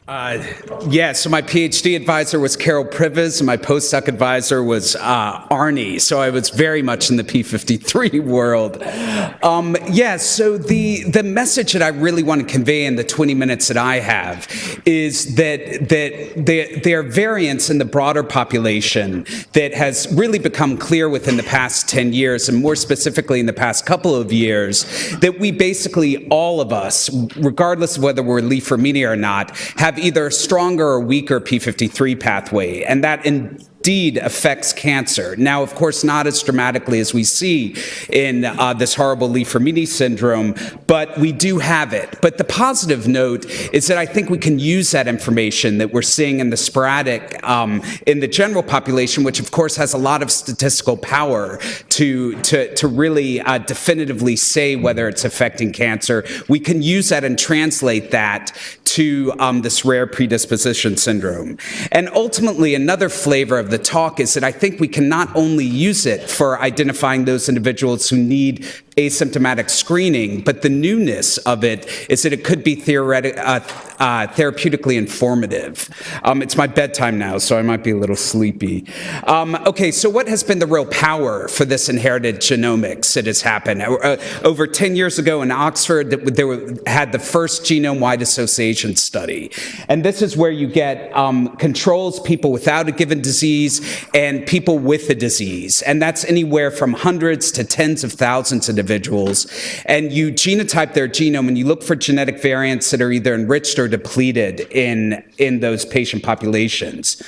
So my PhD advisor was Carol Privis, and my postdoc advisor was Arnie, so I was very much in the P53 world. So the message that I really want to convey in the 20 minutes that I have is that there are variants in the broader population that has really become clear within the past 10 years, and more specifically in the past couple of years, that we basically, all of us, regardless of whether we're Li-Fraumeni or not, have either a stronger or weaker P53 pathway, and that indeed affects cancer. Now, of course, not as dramatically as we see in this horrible Li-Fraumeni syndrome, but we do have it. But the positive note is that I think we can use that information that we're seeing in the sporadic, in the general population, which of course has a lot of statistical power to really definitively say whether it's affecting cancer. We can use that and translate that to this rare predisposition syndrome. And ultimately, another flavor of the talk is that I think we can not only use it for identifying those individuals who need asymptomatic screening, but the newness of it is that it could be therapeutically informative. It's my bedtime now, so I might be a little sleepy. So what has been the real power for this inherited genomics that has happened? Over 10 years ago in Oxford, had the first genome-wide association study. And this is where you get controls, people without a given disease, and people with the disease. And that's anywhere from hundreds to tens of thousands of individuals, and you genotype their genome and you look for genetic variants that are either enriched or depleted in those patient populations.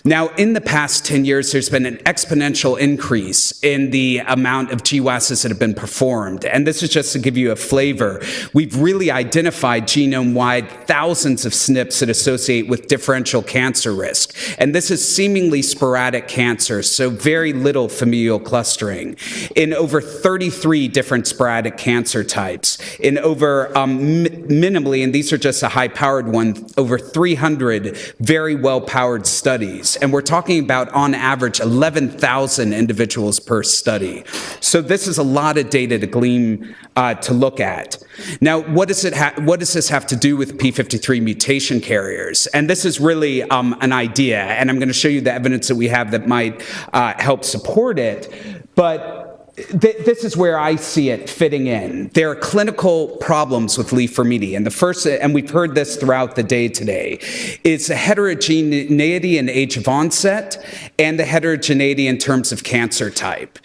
Now, in the past 10 years, there's been an exponential increase in the amount of GWASs that have been performed. And this is just to give you a flavor. We've really identified genome-wide thousands of SNPs that associate with differential cancer risk. And this is seemingly sporadic cancer, so very little familial clustering. In over 33 different sporadic cancer types, in over minimally, and these are just a high-powered one, over 300 very well-powered studies. And we're talking about, on average, 11,000 individuals per study. So this is a lot of data to glean, to look at. Now, what does this have to do with P53 mutation carriers? And this is really an idea, and I'm going to show you the evidence that we have that might help support it. But this is where I see it fitting in. There are clinical problems with Li-Fraumeni, and the first, and we've heard this throughout the day today, is the heterogeneity in age of onset and the heterogeneity in terms of cancer type.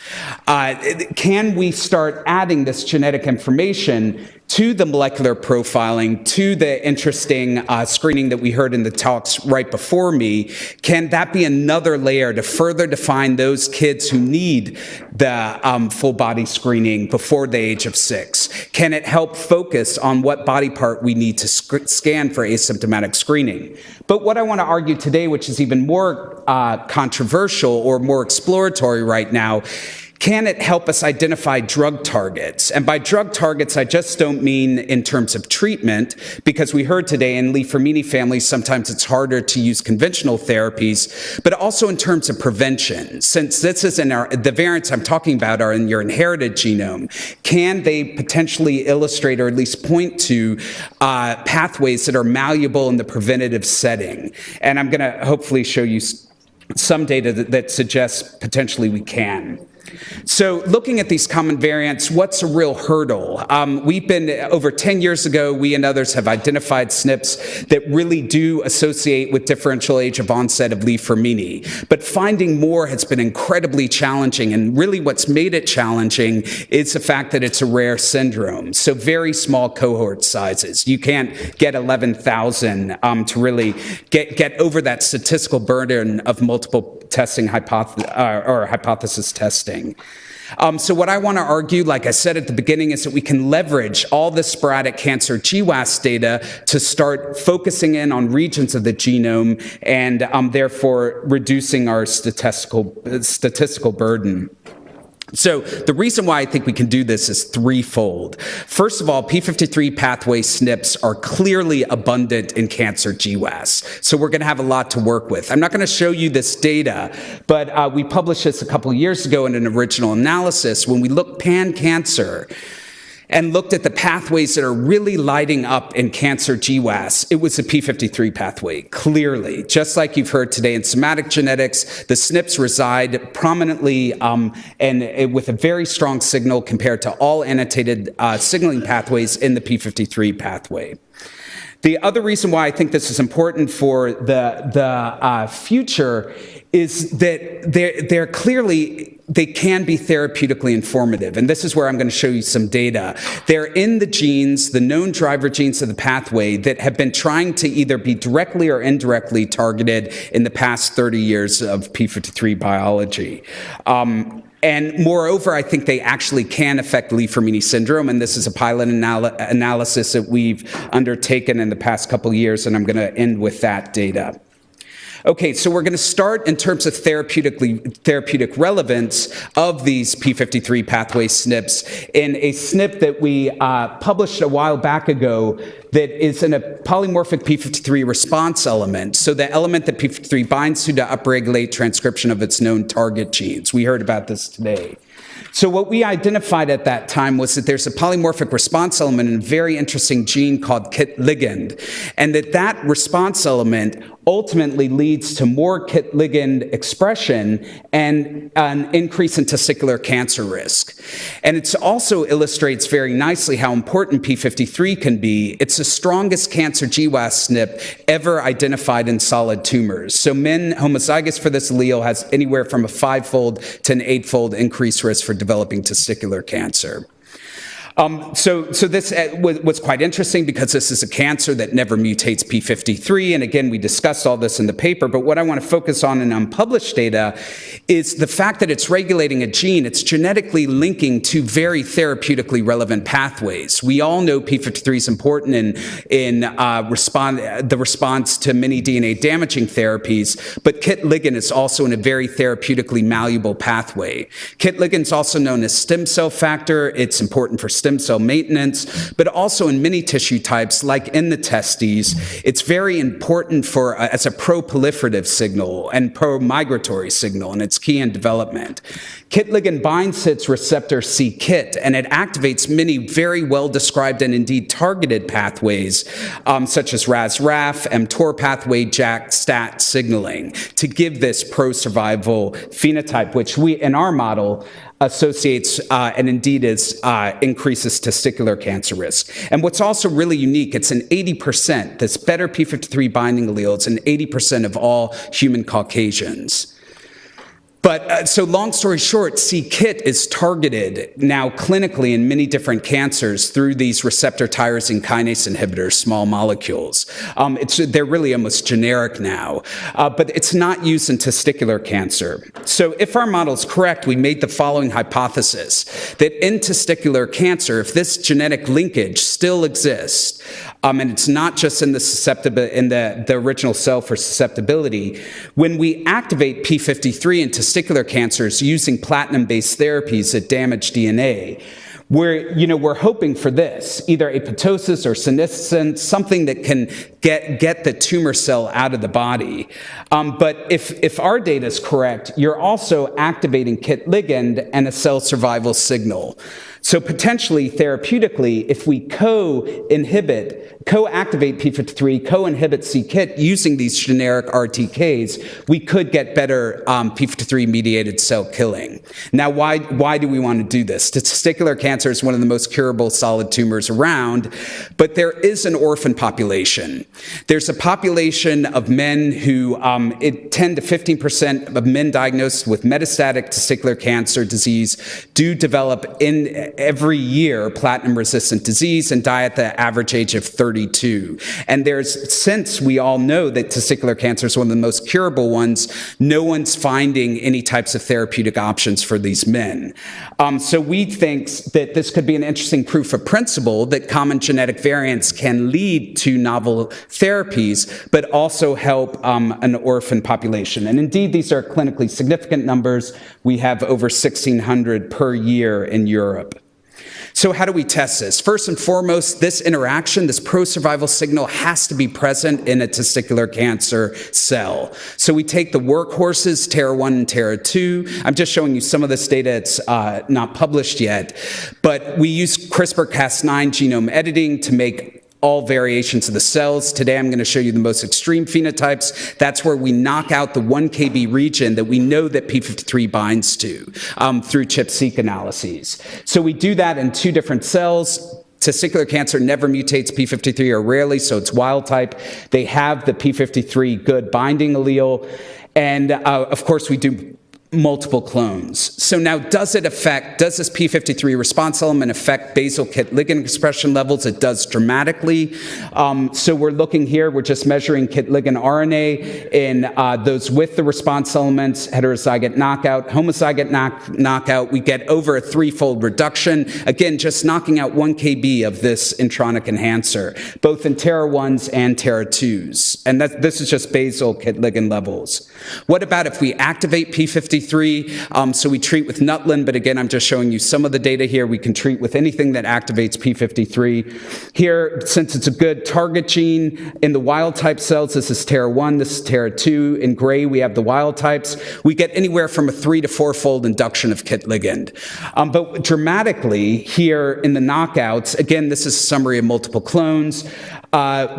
Can we start adding this genetic information to the molecular profiling, to the interesting screening that we heard in the talks right before me? Can that be another layer to further define those kids who need the full body screening before the age of 6? Can it help focus on what body part we need to scan for asymptomatic screening? But what I want to argue today, which is even more controversial or more exploratory right now, can it help us identify drug targets? And by drug targets, I just don't mean in terms of treatment, because we heard today in Li-Fraumeni families, sometimes it's harder to use conventional therapies, but also in terms of prevention. Since this is the variants I'm talking about are in your inherited genome, can they potentially illustrate or at least point to pathways that are malleable in the preventative setting? And I'm going to hopefully show you some data that suggests potentially we can. So looking at these common variants, what's a real hurdle? We've been, over 10 years ago, we and others have identified SNPs that really do associate with differential age of onset of Li-Fraumeni. But finding more has been incredibly challenging, and really what's made it challenging is the fact that it's a rare syndrome. So very small cohort sizes. You can't get 11,000 to really get over that statistical burden of multiple testing hypothesis testing. So what I want to argue, like I said at the beginning, is that we can leverage all the sporadic cancer GWAS data to start focusing in on regions of the genome and therefore reducing our statistical burden. So the reason why I think we can do this is threefold. First of all, P53 pathway SNPs are clearly abundant in cancer GWAS. So we're going to have a lot to work with. I'm not going to show you this data, but we published this a couple of years ago in an original analysis. When we look pan-cancer, and looked at the pathways that are really lighting up in cancer GWAS, it was the p53 pathway, clearly. Just like you've heard today in somatic genetics, the SNPs reside prominently and with a very strong signal compared to all annotated signaling pathways in the p53 pathway. The other reason why I think this is important for the future is that they're clearly, they can be therapeutically informative. And this is where I'm going to show you some data. They're in the genes, the known driver genes of the pathway that have been trying to either be directly or indirectly targeted in the past 30 years of p53 biology. And moreover, I think they actually can affect Li-Fraumeni syndrome, and this is a pilot analysis that we've undertaken in the past couple of years, and I'm going to end with that data. Okay, so we're going to start in terms of therapeutic relevance of these p53 pathway SNPs in a SNP that we published a while back ago that is in a polymorphic p53 response element, so the element that p53 binds to upregulate transcription of its known target genes. We heard about this today. So what we identified at that time was that there's a polymorphic response element in a very interesting gene called KIT ligand, and that response element ultimately leads to more KIT ligand expression and an increase in testicular cancer risk. And it also illustrates very nicely how important p53 can be. It's the strongest cancer GWAS SNP ever identified in solid tumors. So men homozygous for this allele has anywhere from a 5-fold to an 8-fold increased risk for developing testicular cancer. So this was quite interesting because this is a cancer that never mutates p53, and again, we discussed all this in the paper, but what I want to focus on in unpublished data is the fact that it's regulating a gene, it's genetically linking to very therapeutically relevant pathways. We all know p53 is important in the response to many DNA damaging therapies, but KIT ligand is also in a very therapeutically malleable pathway. KIT ligand is also known as stem cell factor. It's important for stem cell maintenance, but also in many tissue types, like in the testes, it's very important for as a pro-proliferative signal and pro-migratory signal, and it's key in development. KIT ligand binds to its receptor c-KIT, and it activates many very well-described and indeed targeted pathways, such as RAS-RAF, mTOR pathway, JAK-STAT signaling, to give this pro-survival phenotype, which we, in our model, associates and indeed increases testicular cancer risk. And what's also really unique, it's an 80%, this better p53 binding allele, it's an 80% of all human Caucasians. But so long story short, c-KIT is targeted now clinically in many different cancers through these receptor tyrosine kinase inhibitors, small molecules. They're really almost generic now, but it's not used in testicular cancer. So if our model is correct, we made the following hypothesis, that in testicular cancer, if this genetic linkage still exists, and it's not just in the original cell for susceptibility, when we activate p53 in testicular cancers using platinum-based therapies that damage DNA, we're hoping for this, either apoptosis or senescence, something that can get the tumor cell out of the body. But if our data is correct, you're also activating KIT ligand and a cell survival signal. So potentially, therapeutically, if we co-activate p53, co-inhibit c-KIT using these generic RTKs, we could get better p53-mediated cell killing. Now, why do we want to do this? Testicular cancer is one of the most curable solid tumors around, but there is an orphan population. There's a population of men who, 10 to 15% of men diagnosed with metastatic testicular cancer disease do develop every year platinum-resistant disease and die at the average age of 32. And since we all know that testicular cancer is one of the most curable ones, no one's finding any types of therapeutic options for these men. So we think that this could be an interesting proof of principle that common genetic variants can lead to novel therapies, but also help an orphan population. And indeed, these are clinically significant numbers. We have over 1,600 per year in Europe. So how do we test this? First and foremost, this interaction, this pro-survival signal has to be present in a testicular cancer cell. So we take the workhorses, TERA1 and TERA2. I'm just showing you some of this data. It's not published yet. But we use CRISPR-Cas9 genome editing to make all variations of the cells. Today I'm going to show you the most extreme phenotypes. That's where we knock out the 1 kb region that we know that p53 binds to through ChIP-seq analyses. So we do that in 2 different cells. Testicular cancer never mutates p53 or rarely, so it's wild type. They have the p53 good binding allele. And of course we do multiple clones. So now does this p53 response element affect basal KIT ligand expression levels? It does dramatically. So we're looking here, we're just measuring KIT ligand RNA in those with the response elements, heterozygote knockout, homozygote knockout. We get over a 3-fold reduction. Again, just knocking out 1 kb of this intronic enhancer, both in TERA1s and TERA2s. And this is just basal KIT ligand levels. What about if we activate p53? So we treat with Nutlin, but again, I'm just showing you some of the data here. We can treat with anything that activates p53. Here, since it's a good target gene, in the wild type cells, this is TERA1, this is TERA2. In gray, we have the wild types. We get anywhere from a 3 to 4-fold induction of KIT ligand. But dramatically, here in the knockouts, again, this is a summary of multiple clones,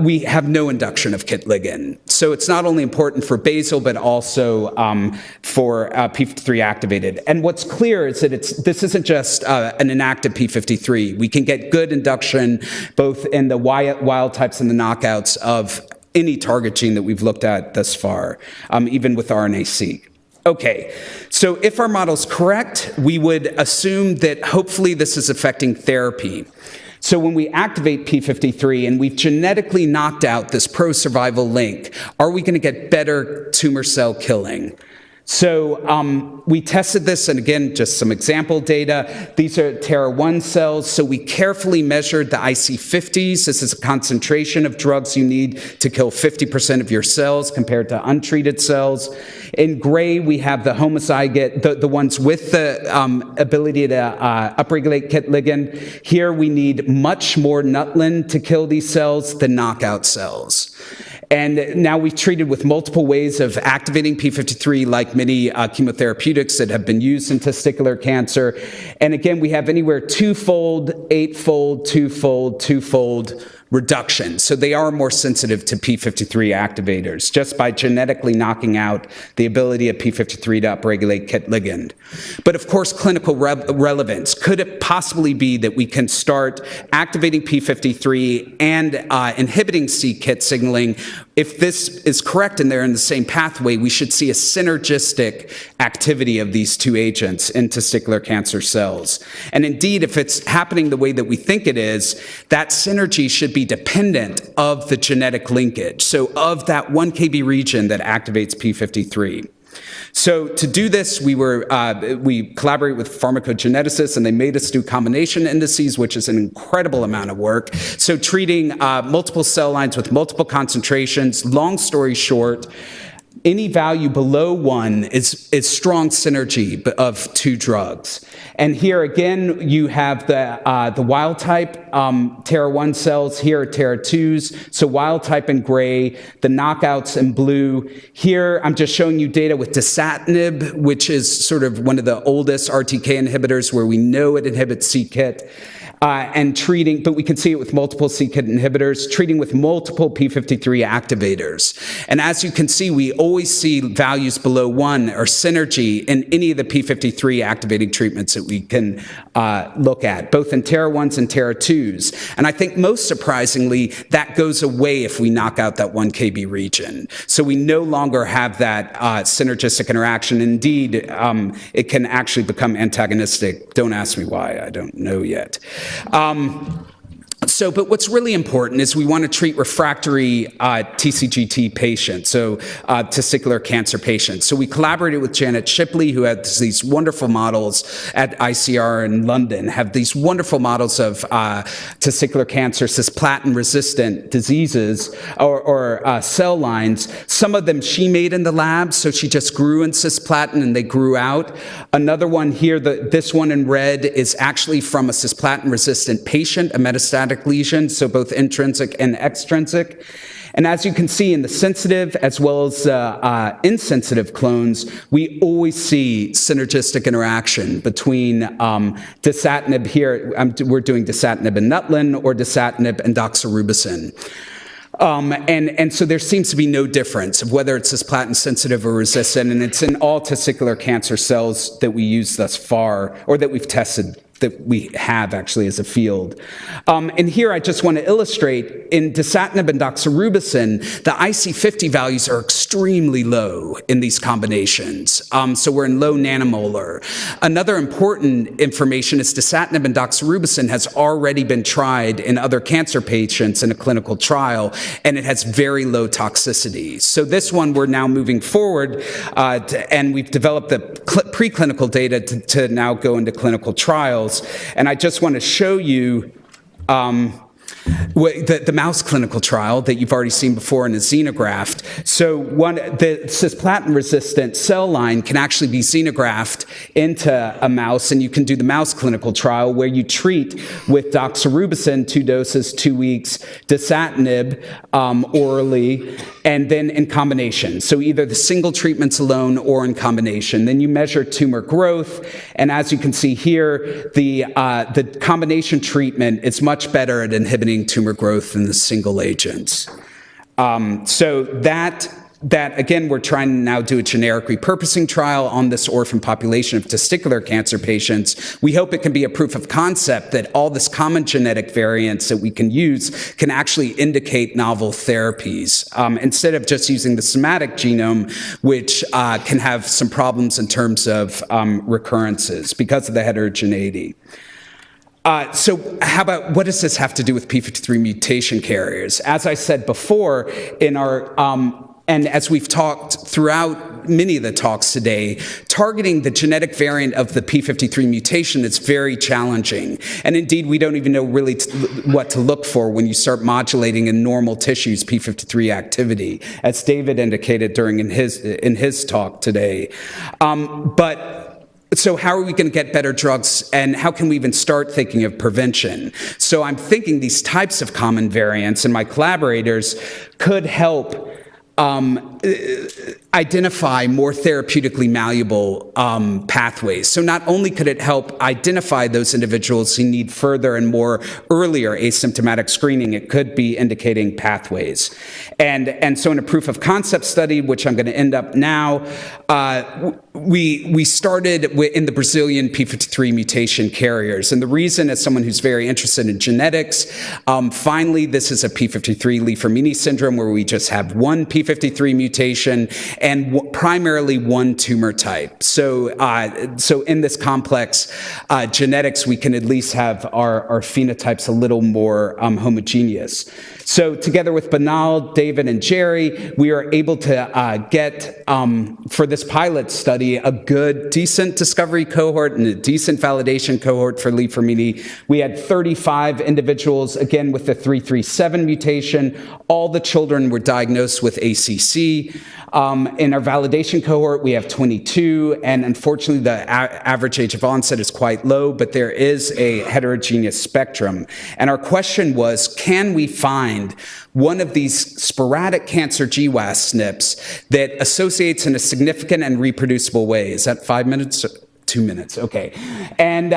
we have no induction of KIT ligand. So it's not only important for basal, but also for p53 activated. And what's clear is that this isn't just an inactive p53. We can get good induction both in the wild types and the knockouts of any target gene that we've looked at thus far, even with RNA-seq. Okay, so if our model's correct, we would assume that hopefully this is affecting therapy. So when we activate p53 and we've genetically knocked out this pro-survival link, are we going to get better tumor cell killing? So we tested this, and again, just some example data. These are TERA1 cells, so we carefully measured the IC50s. This is a concentration of drugs you need to kill 50% of your cells compared to untreated cells. In gray, we have the homozygote, the ones with the ability to upregulate KIT ligand. Here, we need much more Nutlin to kill these cells than knockout cells. And now we've treated with multiple ways of activating p53, like many chemotherapeutics that have been used in testicular cancer. And again, we have anywhere 2-fold, 8-fold, 2-fold, 2-fold reduction. So they are more sensitive to p53 activators just by genetically knocking out the ability of p53 to upregulate KIT ligand. But of course, clinical relevance. Could it possibly be that we can start activating p53 and inhibiting c-KIT signaling? If this is correct and they're in the same pathway, we should see a synergistic activity of these 2 agents in testicular cancer cells. And indeed, if it's happening the way that we think it is, that synergy should be dependent of the genetic linkage, so of that 1 kb region that activates p53. So to do this, we collaborate with pharmacogeneticists, and they made us do combination indices, which is an incredible amount of work. So treating multiple cell lines with multiple concentrations, long story short, any value below 1 is strong synergy of 2 drugs. And here again, you have the wild type TERA1 cells. Here are TERA2s, so wild type in gray, the knockouts in blue. Here, I'm just showing you data with Dasatinib, which is sort of one of the oldest RTK inhibitors where we know it inhibits c-KIT. And treating, but we can see it with multiple c-KIT inhibitors, treating with multiple p53 activators. And as you can see, we always see values below 1 or synergy in any of the p53 activating treatments that we can look at, both in TERA1s and TERA2s. And I think most surprisingly, that goes away if we knock out that 1 kb region. So we no longer have that synergistic interaction. Indeed, it can actually become antagonistic. Don't ask me why, I don't know yet. But what's really important is we want to treat refractory TCGT patients, so testicular cancer patients. So we collaborated with Janet Shipley, who has these wonderful models at ICR in London, have these wonderful models of testicular cancer, cisplatin-resistant diseases or cell lines. Some of them she made in the lab, so she just grew in cisplatin and they grew out. Another one here, this one in red, is actually from a cisplatin-resistant patient, a metastatic lesion, so both intrinsic and extrinsic. And as you can see in the sensitive as well as insensitive clones, we always see synergistic interaction between Dasatinib here, we're doing Dasatinib and Nutlin, or Dasatinib and doxorubicin. And so there seems to be no difference of whether it's cisplatin sensitive or resistant, and it's in all testicular cancer cells that we use thus far, or that we've tested, that we have actually as a field. And here I just want to illustrate, in Dasatinib and doxorubicin, the IC50 values are extremely low in these combinations. So we're in low nanomolar. Another important information is Dasatinib and doxorubicin has already been tried in other cancer patients in a clinical trial, and it has very low toxicity. So this one we're now moving forward, and we've developed the preclinical data to now go into clinical trials. And I just want to show you the mouse clinical trial that you've already seen before in a xenograft. So the cisplatin-resistant cell line can actually be xenographed into a mouse, and you can do the mouse clinical trial where you treat with doxorubicin, 2 doses, 2 weeks, Dasatinib orally, and then in combination. So either the single treatments alone or in combination. Then you measure tumor growth, and as you can see here, the combination treatment is much better at inhibiting tumor growth than the single agents. So that again, we're trying to now do a generic repurposing trial on this orphan population of testicular cancer patients. We hope it can be a proof of concept that all this common genetic variants that we can use can actually indicate novel therapies, instead of just using the somatic genome, which can have some problems in terms of recurrences because of the heterogeneity. So how about, what does this have to do with p53 mutation carriers? As I said before, in our and as we've talked throughout many of the talks today, targeting the genetic variant of the p53 mutation is very challenging. And indeed, we don't even know really what to look for when you start modulating in normal tissues p53 activity, as David indicated during in his talk today. So how are we going to get better drugs, and how can we even start thinking of prevention? So I'm thinking these types of common variants, and my collaborators could help identify more therapeutically malleable pathways. So not only could it help identify those individuals who need further and more earlier asymptomatic screening, it could be indicating pathways. And so in a proof of concept study, which I'm going to end up now, we started in the Brazilian p53 mutation carriers. And the reason, as someone who's very interested in genetics, finally this is a p53 Li-Fraumeni syndrome where we just have one p53 mutation and primarily one tumor type. So in this complex genetics, we can at least have our phenotypes a little more homogeneous. So together with Banal, David, and Jerry, we are able to get, for this pilot study, a good, decent discovery cohort and a decent validation cohort for Li-Fraumeni. We had 35 individuals, again, with the 337 mutation. All the children were diagnosed with ACC. In our validation cohort, we have 22, and unfortunately, the average age of onset is quite low, but there is a heterogeneous spectrum. And our question was, can we find one of these sporadic cancer GWAS SNPs that associates in a significant and reproducible way? Is that 5 minutes? 2 minutes, okay. And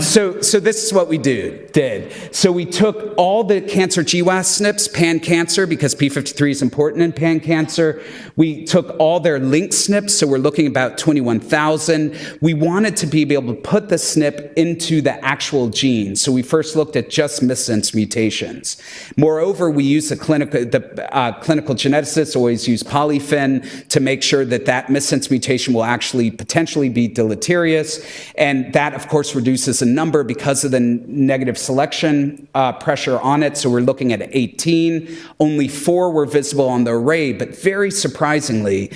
so this is what we did. So we took all the cancer GWAS SNPs, pan-cancer, because p53 is important in pan-cancer. We took all their linked SNPs, so we're looking about 21,000. We wanted to be able to put the SNP into the actual gene, so we first looked at just missense mutations. Moreover, we used the clinical geneticists always use polyphen to make sure that that missense mutation will actually potentially be deleterious, areas. And that, of course, reduces the number because of the negative selection pressure on it. So we're looking at 18. Only 4 were visible on the array, but very surprisingly,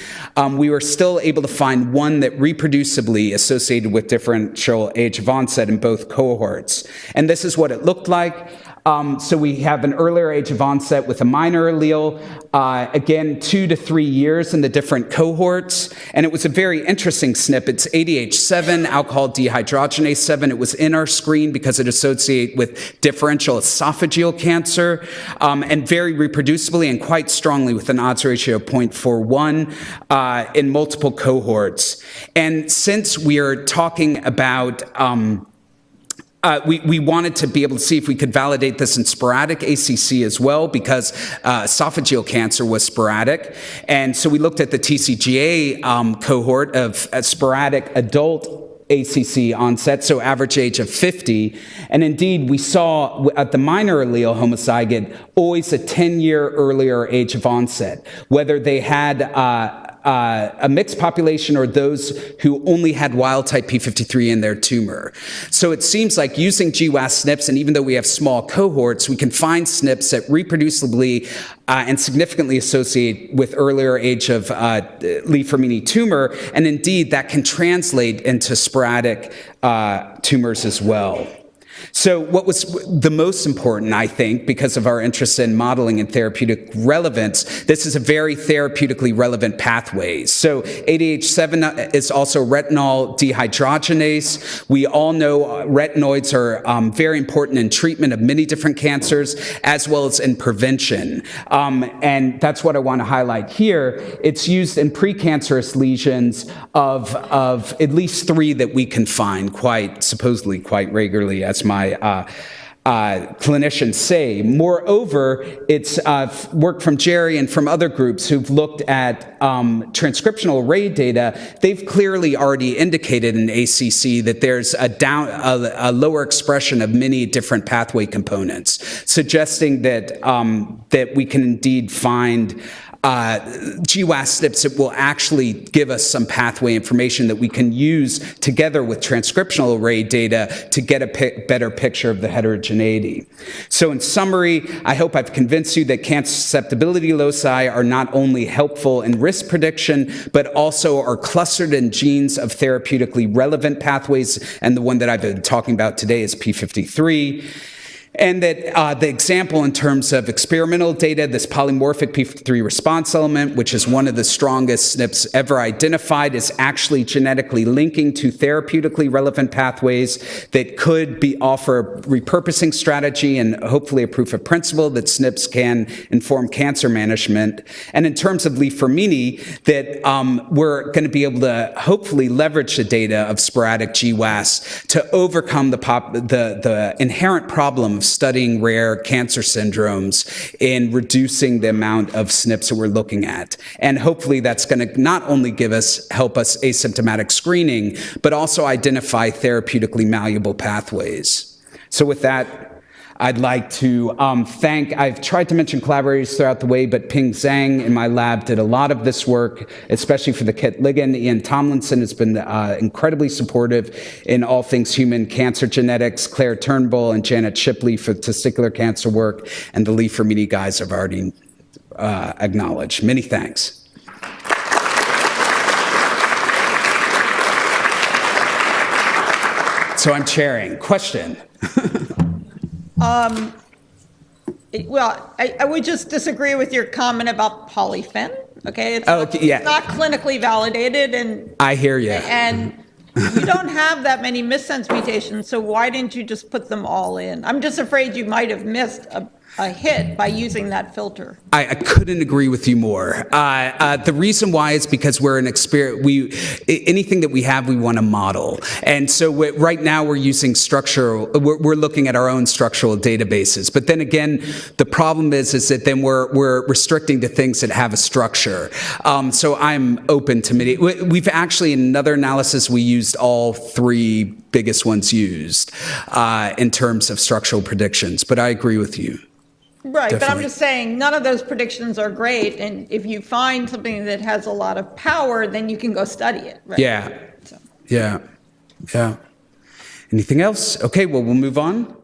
we were still able to find one that reproducibly associated with differential age of onset in both cohorts. And this is what it looked like. So we have an earlier age of onset with a minor allele, again, 2 to 3 years in the different cohorts. And it was a very interesting SNP. It's ADH7, alcohol dehydrogenase 7. It was in our screen because it associates with differential esophageal cancer, and very reproducibly and quite strongly with an odds ratio of 0.41 in multiple cohorts. And since we are talking about we wanted to be able to see if we could validate this in sporadic ACC as well, because esophageal cancer was sporadic. And so we looked at the TCGA cohort of sporadic adult ACC onset, so average age of 50. And indeed, we saw at the minor allele homozygote always a 10-year earlier age of onset, whether they had a mixed population or those who only had wild-type P53 in their tumor. So it seems like using GWAS SNPs, and even though we have small cohorts, we can find SNPs that reproducibly and significantly associate with earlier age of Li-Fraumeni tumor, and indeed that can translate into sporadic tumors as well. So what was the most important, I think, because of our interest in modeling and therapeutic relevance, this is a very therapeutically relevant pathway. So ADH7 is also retinol dehydrogenase. We all know retinoids are very important in treatment of many different cancers, as well as in prevention. And that's what I want to highlight here. It's used in precancerous lesions of at least 3 that we can find supposedly quite regularly, as my clinicians say. Moreover, it's work from Jerry and from other groups who've looked at transcriptional array data. They've clearly already indicated in ACC that there's a lower expression of many different pathway components, suggesting that that we can indeed find GWAS SNPs that will actually give us some pathway information that we can use together with transcriptional array data to get a better picture of the heterogeneity. So in summary, I hope I've convinced you that cancer susceptibility loci are not only helpful in risk prediction, but also are clustered in genes of therapeutically relevant pathways, and the one that I've been talking about today is P53. And that the example in terms of experimental data, this polymorphic P53 response element, which is one of the strongest SNPs ever identified, is actually genetically linking to therapeutically relevant pathways that could offer a repurposing strategy and hopefully a proof of principle that SNPs can inform cancer management. And in terms of Li-Fraumeni, that we're going to be able to hopefully leverage the data of sporadic GWAS to overcome the inherent problem of studying rare cancer syndromes in reducing the amount of SNPs that we're looking at. And hopefully that's going to not only help us asymptomatic screening, but also identify therapeutically malleable pathways. So with that, I'd like to I've tried to mention collaborators throughout the way, but Ping Zhang in my lab did a lot of this work, especially for the KIT ligand. Ian Tomlinson has been incredibly supportive in all things human cancer genetics. Claire Turnbull and Janet Shipley for testicular cancer work, and the Li-Fraumeni guys have already acknowledged. Many thanks. So I'm chairing. Question. Well, I would just disagree with your comment about polyphen. Okay, it's not clinically validated, and I hear you. And you don't have that many missense mutations, so why didn't you just put them all in? I'm just afraid you might have missed a hit by using that filter. I couldn't agree with you more. The reason why is because we're an anything that we have, we want to model. And so right now we're using we're looking at our own structural databases. But then again, the problem is that then we're restricting to things that have a structure. So I'm open to we've actually, in another analysis, we used all 3 biggest ones used in terms of structural predictions. But I agree with you. Right, Definitely. But I'm just saying none of those predictions are great, and if you find something that has a lot of power, then you can go study it, right? Yeah, So. yeah. Yeah. Anything else? Okay, well, we'll move on.